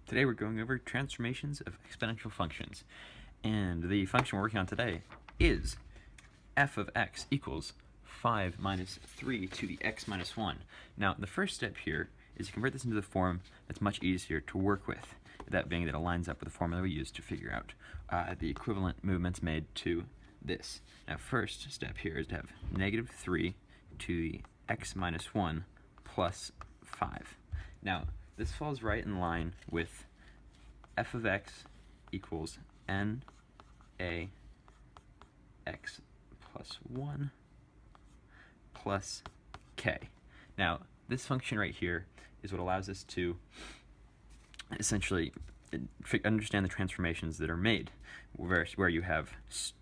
Today we're going over transformations of exponential functions. And the function we're working on today is f of x equals 5 minus 3 to the x minus 1. Now, the first step here is to convert this into the form that's much easier to work with, that being that it lines up with the formula we used to figure out the equivalent movements made to this. Now, first step here is to have negative 3 to the x minus 1 plus 5. Now, this falls right in line with f of x equals n a x plus 1 plus k. Now, this function right here is what allows us to essentially understand the transformations that are made, where you have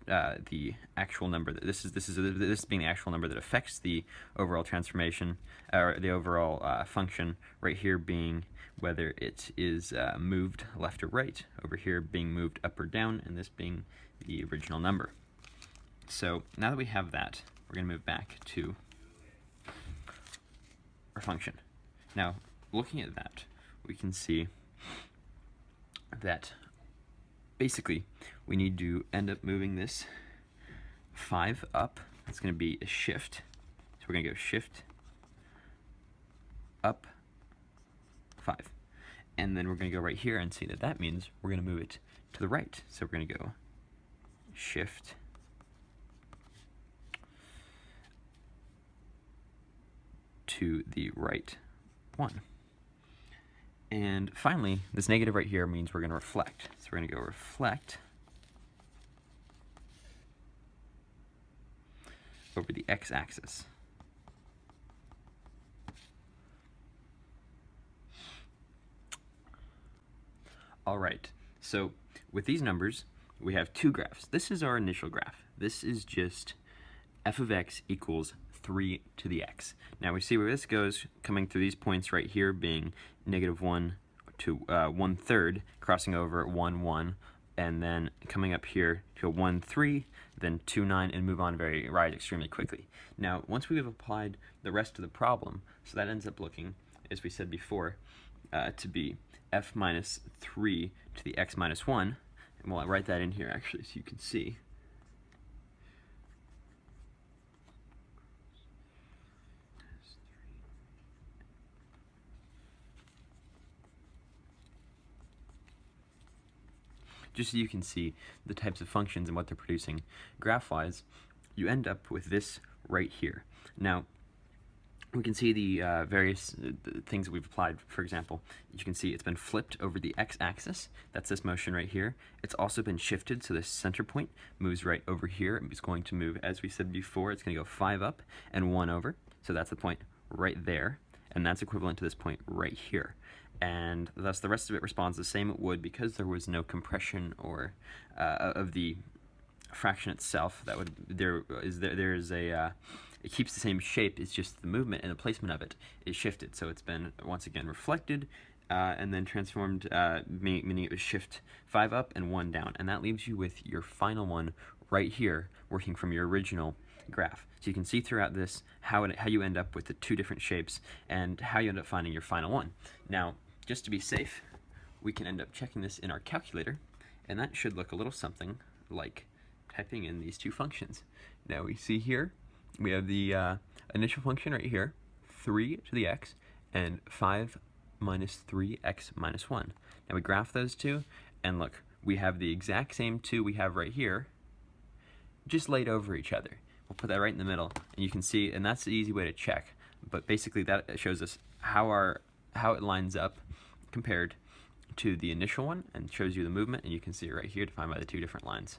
the actual number. This being the actual number that affects the overall transformation, or the overall function. Right here being whether it is moved left or right. Over here being moved up or down, and this being the original number. So now that we have that, we're going to move back to our function. Now, looking at that, we can see that basically we need to end up moving this 5 up. That's going to be a shift. So we're going to go shift up 5. And then we're going to go right here and see that that means we're going to move it to the right. So we're going to go shift to the right 1. And finally, this negative right here means we're going to reflect. So we're going to go reflect over the x-axis. All right, so with these numbers, we have two graphs. This is our initial graph. This is just f of x equals 3 to the x. Now we see where this goes, coming through these points right here being negative 1 to 1/3, crossing over 1, 1, and then coming up here to 1, 3, then 2, 9, and move on rise extremely quickly. Now, once we have applied the rest of the problem, so that ends up looking, as we said before, to be f minus 3 to the x minus 1, and we'll write that in here actually so you can see. Just so you can see the types of functions and what they're producing graph-wise, you end up with this right here. Now, we can see the various things that we've applied. For example, you can see it's been flipped over the x-axis. That's this motion right here. It's also been shifted, so this center point moves right over here. It's going to move, as we said before, it's going to go 5 up and 1 over. So that's the point right there, and that's equivalent to this point right here. And thus the rest of it responds the same it would because there was no compression or of the fraction itself. That would it keeps the same shape. It's just the movement and the placement of it is shifted. So it's been once again reflected and then transformed, meaning it was shift 5 up and 1 down, and that leaves you with your final one right here, working from your original graph. So you can see throughout this how you end up with the two different shapes and how you end up finding your final one. Now, just to be safe, we can end up checking this in our calculator, and that should look a little something like typing in these two functions. Now we see here, we have the initial function right here, 3 to the x, and 5 minus 3x minus 1. Now we graph those two, and look, we have the exact same two we have right here, just laid over each other. We'll put that right in the middle, and you can see, and that's the easy way to check. But basically, that shows us how it lines up compared to the initial one, and shows you the movement, and you can see it right here defined by the two different lines.